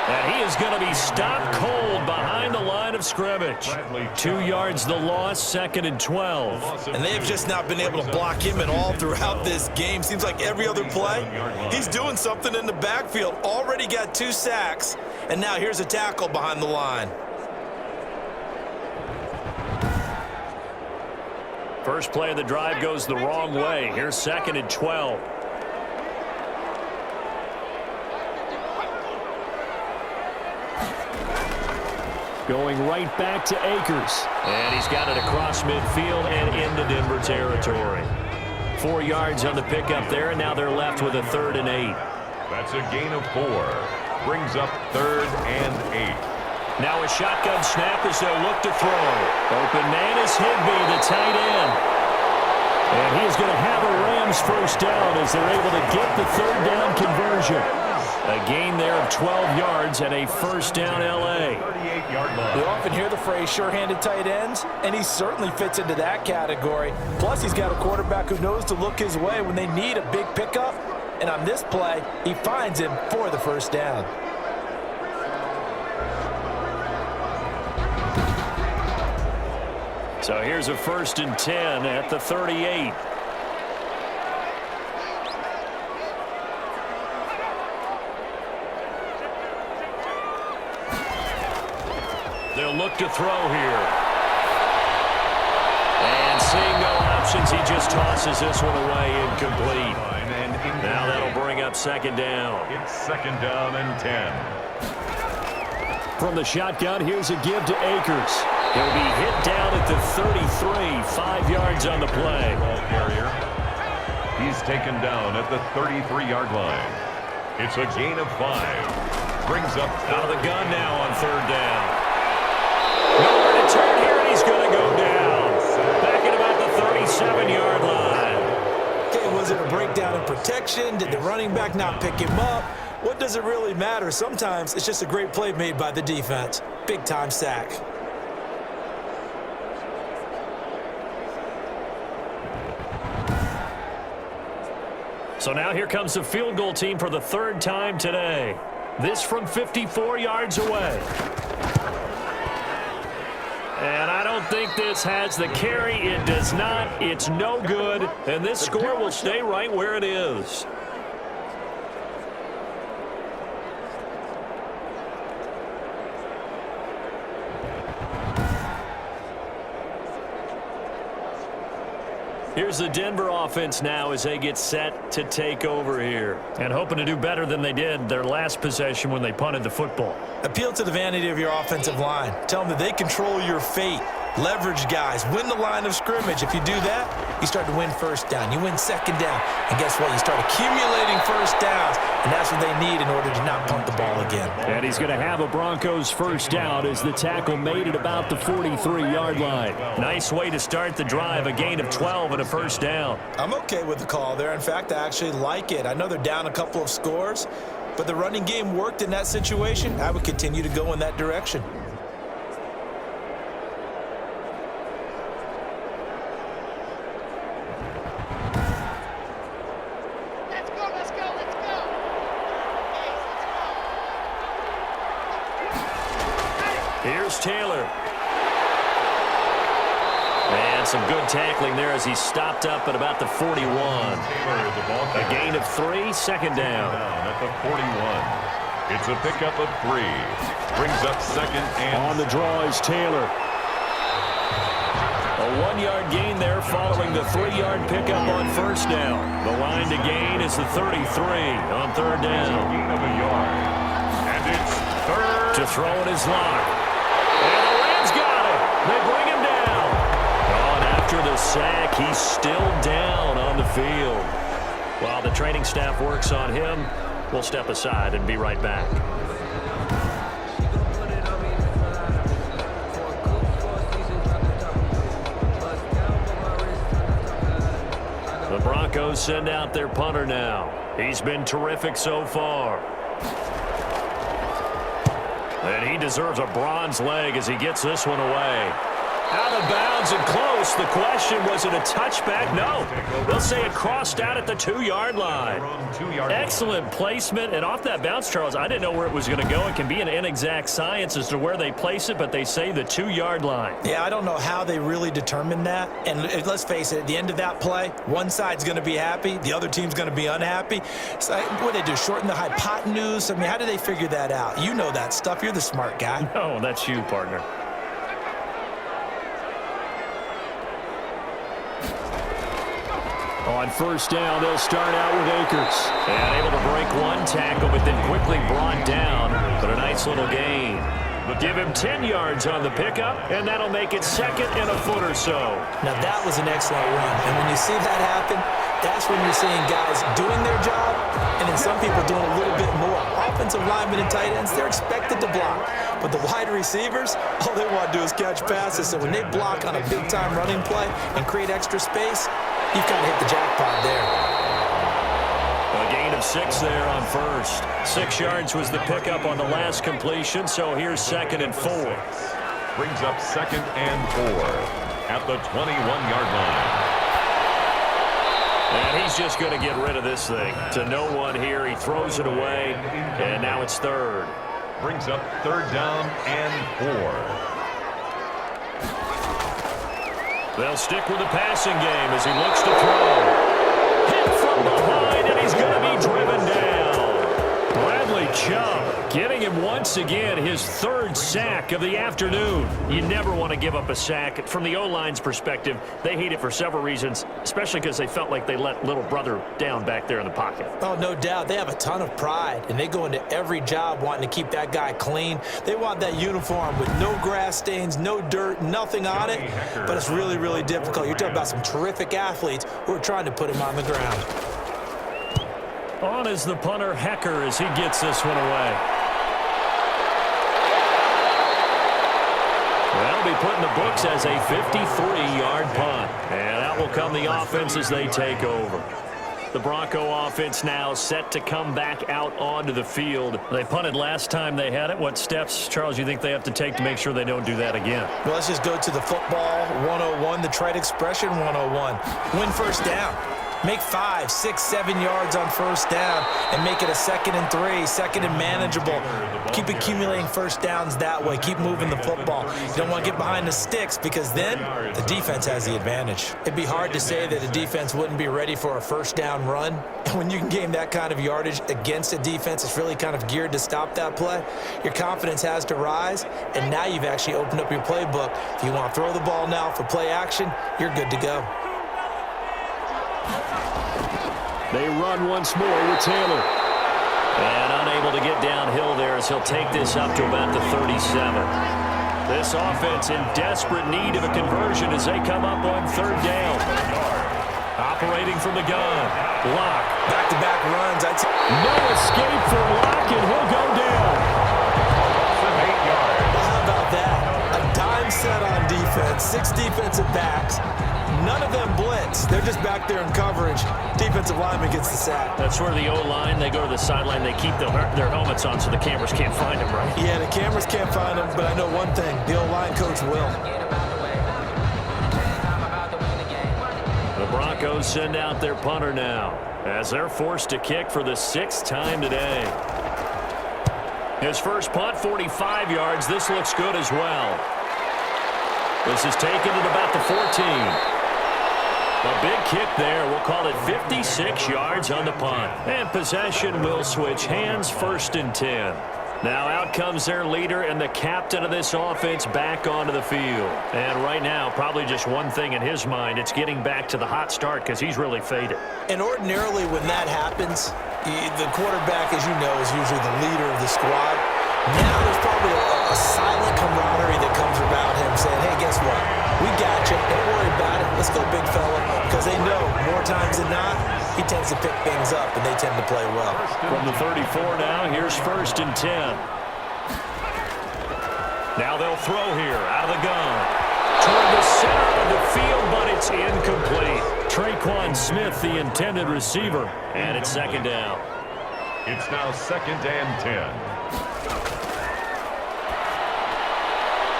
And he is going to be stopped cold behind the line of scrimmage. 2 yards the loss, 2nd and 12. And they have just not been able to block him at all throughout this game. Seems like every other play, he's doing something in the backfield. Already got 2 sacks, and now here's a tackle behind the line. First play of the drive goes the wrong way. Here's 2nd and 12. Going right back to Akers. And he's got it across midfield and into Denver territory. 4 yards on the pickup there, and now they're left with a 3rd and 8. That's a gain of 4. Brings up 3rd and 8. Now a shotgun snap as they'll look to throw. Open man is Higbee, the tight end. And he is going to have a Rams first down as they're able to get the 3rd down conversion. A gain there of 12 yards and a first down L.A. 38-yard line. We often hear the phrase sure-handed tight ends, and he certainly fits into that category. Plus, he's got a quarterback who knows to look his way when they need a big pickup. And on this play, he finds him for the first down. So here's a 1st and 10 at the 38. They'll look to throw here. And seeing no options, he just tosses this one away, incomplete. Now that'll bring up 2nd down. It's 2nd down and 10. From the shotgun, here's a give to Akers. He'll be hit down at the 33, 5 yards on the play. Ball carrier. He's taken down at the 33-yard line. It's a gain of 5. Brings up out of the gun now on 3rd down. Nowhere to turn here, and he's going to go down. Back at about the 37-yard line. Okay, was it a breakdown in protection? Did the running back not pick him up? What does it really matter? Sometimes it's just a great play made by the defense. Big-time sack. So now here comes the field goal team for the 3rd time today. This from 54 yards away. And I don't think this has the carry. It does not. It's no good. And this score will stay right where it is. Here's the Denver offense now as they get set to take over here. And hoping to do better than they did their last possession when they punted the football. Appeal to the vanity of your offensive line. Tell them that they control your fate. Leverage guys. Win the line of scrimmage. If you do that, you start to win 1st down. You win 2nd down. And guess what? You start accumulating 1st downs. And that's what they need in order to not punt the ball again. And he's going to have a Broncos 1st down as the tackle made it about the 43-yard line. Nice way to start the drive. A gain of 12 and a 1st down. I'm okay with the call there. In fact, I actually like it. I know they're down a couple of scores, but the running game worked in that situation. I would continue to go in that direction. Here's Taylor. And some good tackling there as he stopped up at about the 41. A gain of 3, 2nd down. At the 41. It's a pickup of 3. Brings up 2nd and... On the draw is Taylor. A 1-yard gain there following the 3-yard pickup on 1st down. The line to gain is the 33 on 3rd down. Gain of a yard. And it's 3rd. To throw in his lock. And the Rams got it. They bring him down. Oh, and after the sack, he's still down on the field. While the training staff works on him, we'll step aside and be right back. The Broncos send out their punter now. He's been terrific so far. And he deserves a bronze leg as he gets this one away. Out of bounds and close. The question, was it a touchback? No. They'll say it crossed out at the 2-yard line. Excellent placement. And off that bounce, Charles, I didn't know where it was going to go. It can be an inexact science as to where they place it, but they say the 2-yard line. Yeah, I don't know how they really determined that. And let's face it, at the end of that play, one side's going to be happy, the other team's going to be unhappy. So what do they do, shorten the hypotenuse? I mean, how do they figure that out? You know that stuff. You're the smart guy. No, that's you, partner. On 1st down, they'll start out with Akers. And able to break one tackle, but then quickly brought down. But a nice little gain. Give him 10 yards on the pickup, and that'll make it 2nd and a foot or so. Now, that was an excellent run. And when you see that happen, that's when you're seeing guys doing their job, and then some people doing a little bit more. Offensive linemen and tight ends, they're expected to block. But the wide receivers, all they want to do is catch passes. So when they block on a big-time running play and create extra space, you've kind of hit the jackpot there. A gain of 6 there on 1st. 6 yards was the pickup on the last completion, so here's 2nd and 4. Brings up 2nd and 4 at the 21-yard line. And he's just going to get rid of this thing. To no one here. He throws it away, and now it's 3rd. Brings up 3rd down and 4. They'll stick with the passing game as he looks to throw. Hit from behind, and he's going to be driven down. Bradley Chubb getting him once again his 3rd sack of the afternoon. You never want to give up a sack. From the O-line's perspective, they hate it for several reasons, especially because they felt like they let little brother down back there in the pocket. Oh, no doubt. They have a ton of pride, and they go into every job wanting to keep that guy clean. They want that uniform with no grass stains, no dirt, nothing on it, but it's really, really difficult. You're talking about some terrific athletes who are trying to put him on the ground. On is the punter, Hecker, as he gets this one away. They'll be put in the books as a 53-yard punt. And out will come the offense as they take over. The Bronco offense now set to come back out onto the field. They punted last time they had it. What steps, Charles, you think they have to take to make sure they don't do that again? Well, let's just go to the football 101, the trite expression 101. Win first down. Make 5, 6, 7 yards on first down and make it a 2nd and 3, 2nd and manageable. Keep accumulating first downs that way. Keep moving the football. You don't want to get behind the sticks because then the defense has the advantage. It'd be hard to say that a defense wouldn't be ready for a first down run. And when you can gain that kind of yardage against a defense, it's really kind of geared to stop that play. Your confidence has to rise, and now you've actually opened up your playbook. If you want to throw the ball now for play action, you're good to go. They run once more with Taylor. And unable to get downhill there as he'll take this up to about the 37. This offense in desperate need of a conversion as they come up on 3rd down. Operating from the gun. Locke. Back-to-back runs. No escape for Locke, and he'll go down. From 8 yards. Well, how about that? A dime set on defense. 6 defensive backs. None of them blitz. They're just back there in coverage. Defensive lineman gets the sack. That's where the O-line, they go to the sideline, they keep their helmets on so the cameras can't find them, right? Yeah, the cameras can't find them, but I know one thing. The O-line coach will. The Broncos send out their punter now as they're forced to kick for the 6th time today. His first punt, 45 yards. This looks good as well. This is taken at about the 14. A big kick there. We'll call it 56 yards on the punt. And possession will switch hands, 1st and 10. Now out comes their leader and the captain of this offense back onto the field. And right now, probably just one thing in his mind. It's getting back to the hot start because he's really faded. And ordinarily when that happens, the quarterback, as you know, is usually the leader of the squad. Now there's probably a silent camaraderie that comes about him saying, hey, guess what? We got you. Don't worry about it. Let's go, big fella. Because they know more times than not, he tends to pick things up, and they tend to play well. From the 34 now, here's 1st and 10. Now they'll throw here out of the gun. Toward the center of the field, but it's incomplete. Traquan Smith, the intended receiver, and it's 2nd down. It's now 2nd and 10.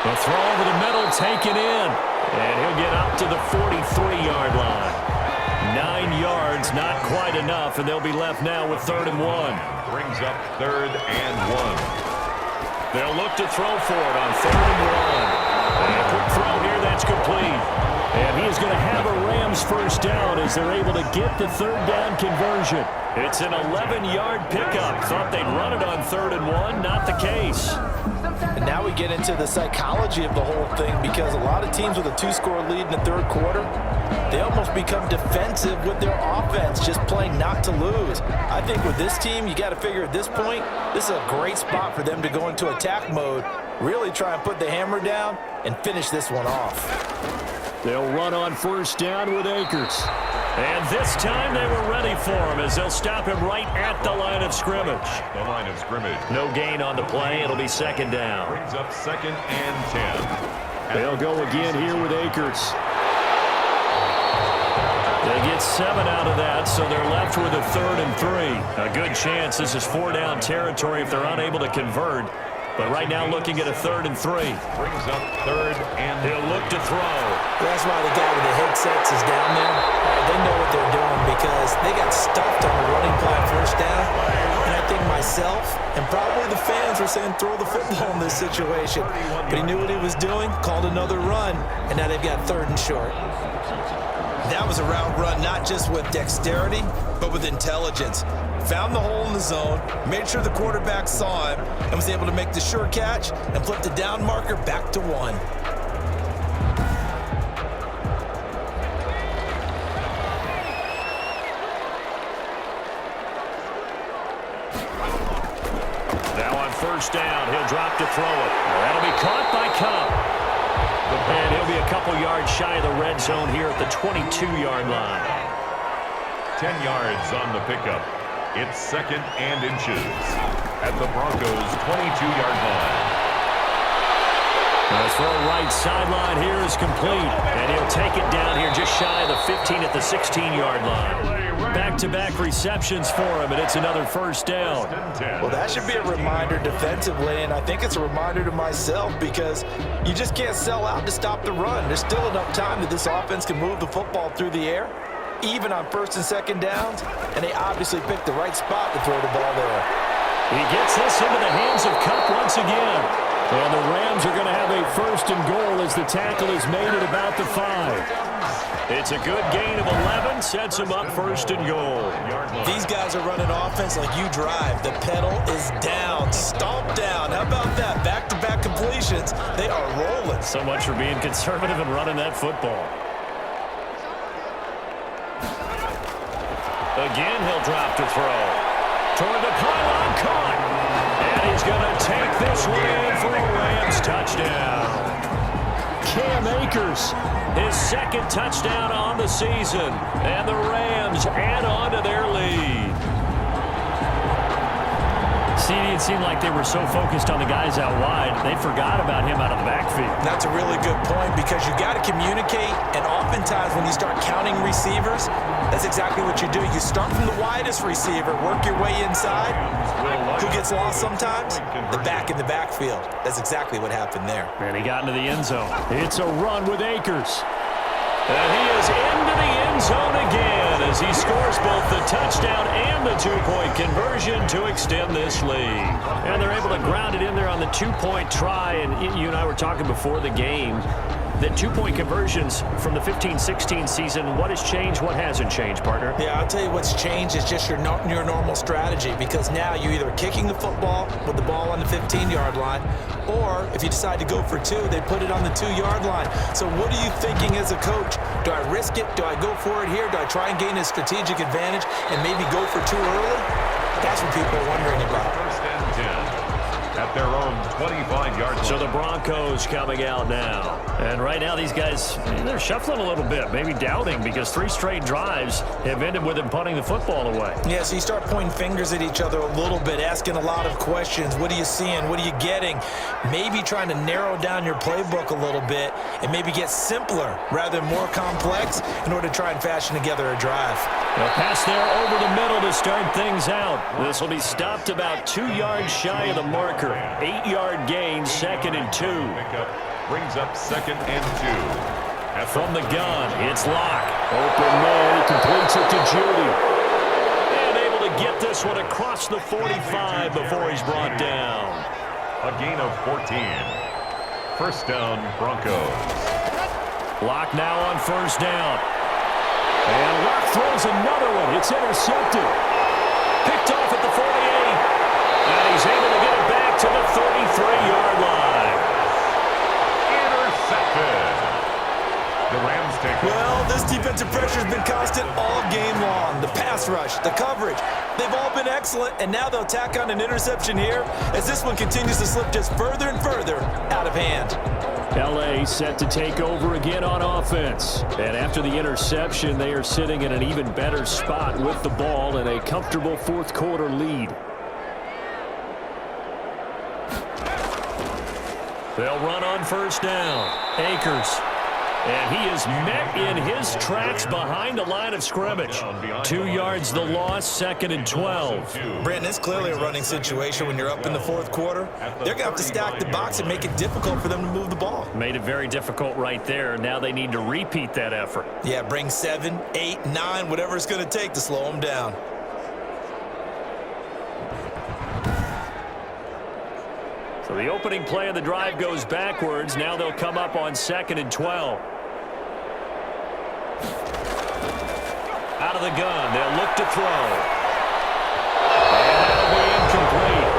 The throw over the middle, taken in. And he'll get up to the 43-yard line. 9 yards, not quite enough, and they'll be left now with 3rd and 1. Brings up 3rd and 1. They'll look to throw for it on 3rd and 1. And a quick throw here, that's complete. And he is going to have a Rams first down as they're able to get the 3rd down conversion. It's an 11-yard pickup. Thought they'd run it on 3rd and 1, not the case. And now we get into the psychology of the whole thing because a lot of teams with a 2-score lead in the 3rd quarter, they almost become defensive with their offense, just playing not to lose. I think with this team, you got to figure at this point, this is a great spot for them to go into attack mode, really try and put the hammer down and finish this one off. They'll run on first down with Akers. And this time they were ready for him as they'll stop him right at the line of scrimmage. The line of scrimmage. No gain on the play. It'll be 2nd down. Brings up 2nd and 10. They'll go again here with Akers. They get 7 out of that, so they're left with a 3rd and 3. A good chance this is 4-down territory if they're unable to convert. But right now looking at a 3rd and 3. Brings up 3rd and He'll look to throw. That's why the guy with the headsets is down there. They know what they're doing because they got stuffed on the running play on 1st down. And I think myself and probably the fans were saying throw the football in this situation. But he knew what he was doing, called another run, and now they've got 3rd and short. That was a route run not just with dexterity, but with intelligence. Found the hole in the zone, made sure the quarterback saw him, and was able to make the sure catch and flip the down marker back to 1. Now on 1st down, he'll drop to throw it. That'll be caught by Cup. And he'll be a couple yards shy of the red zone here at the 22-yard line. 10 yards on the pickup. It's 2nd and inches at the Broncos' 22-yard line. The throw right sideline here is complete. And he'll take it down here just shy of the 15 at the 16-yard line. Back-to-back receptions for him, and it's another 1st down. Well, that should be a reminder defensively, and I think it's a reminder to myself because you just can't sell out to stop the run. There's still enough time that this offense can move the football through the air, even on 1st and 2nd downs, and they obviously picked the right spot to throw the ball there. He gets this into the hands of Cup once again. And the Rams are going to have a 1st and goal as the tackle is made at about the 5. It's a good gain of 11, sets him up 1st and goal. These guys are running offense like you drive. The pedal is down, stomp down. How about that? Back-to-back completions. They are rolling. So much for being conservative and running that football. Again, he'll drop to throw. Toward the pylon, caught. And he's going to take this one in for a Rams touchdown. Cam Akers, his 2nd touchdown on the season. And the Rams add on to their lead. CD, it seemed like they were so focused on the guys out wide, they forgot about him out of the backfield. That's a really good point because you got to communicate, and oftentimes when you start counting receivers, that's exactly what you do. You start from the widest receiver, work your way inside. Who gets lost sometimes? The back in the backfield. That's exactly what happened there. And he got into the end zone. It's a run with Akers. And he is into the end zone again as he scores both the touchdown and the 2-point conversion to extend this lead. And they're able to ground it in there on the 2-point try. And you and I were talking before the game that 2-point conversions from the 15-16 season, what has changed, what hasn't changed, partner? Yeah, I'll tell you what's changed is just your normal strategy because now you're either kicking the football with the ball on the 15-yard line, or if you decide to go for 2, they put it on the 2-yard line. So what are you thinking as a coach? Do I risk it? Do I go for it here? Do I try and gain a strategic advantage and maybe go for 2 early? That's what people are wondering about. 1st and 10 at their own 25-yard line. So the Broncos coming out now. And right now these guys, they're shuffling a little bit, maybe doubting because 3 straight drives have ended with them punting the football away. Yeah, so you start pointing fingers at each other a little bit, asking a lot of questions. What are you seeing? What are you getting? Maybe trying to narrow down your playbook a little bit and maybe get simpler rather than more complex in order to try and fashion together a drive. A pass there over the middle to start things out. This will be stopped about 2 yards shy of the marker. 8-yard gain, 2nd and 2. Pickup brings up 2nd and 2. From the gun, it's Locke. Open man, he completes it to Judy. And able to get this one across the 45 before he's brought down. A gain of 14. 1st down, Broncos. Locke now on 1st down. And Locke throws another one. It's intercepted. Picked off at the 48. And he's able to get it back to the 33-yard line. Intercepted. The Rams take it. Well, this defensive pressure has been constant all game long. The pass rush, the coverage, they've all been excellent, and now they'll tack on an interception here as this one continues to slip just further and further out of hand. L.A. set to take over again on offense. And after the interception, they are sitting in an even better spot with the ball and a comfortable 4th quarter lead. They'll run on 1st down. Akers. And he is met in his tracks behind the line of scrimmage. 2 yards the loss, 2nd and 12. Brandon, it's clearly a running situation when you're up in the fourth quarter. They're going to have to stack the box and make it difficult for them to move the ball. Made it very difficult right there. Now they need to repeat that effort. Yeah, bring 7, 8, 9, whatever it's going to take to slow them down. So the opening play of the drive goes backwards. Now they'll come up on 2nd and 12. Out of the gun, they'll look to throw. And that'll be incomplete.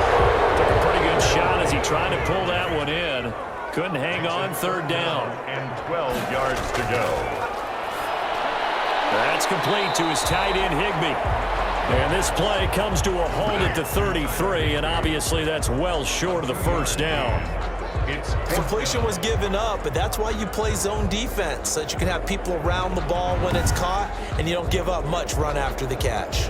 Took a pretty good shot as he tried to pull that one in. Couldn't hang on, 3rd down. And 12 yards to go. That's complete to his tight end, Higbee. And this play comes to a halt at the 33, and obviously that's well short of the 1st down. Completion was given up, but that's why you play zone defense, so that you can have people around the ball when it's caught, and you don't give up much run after the catch.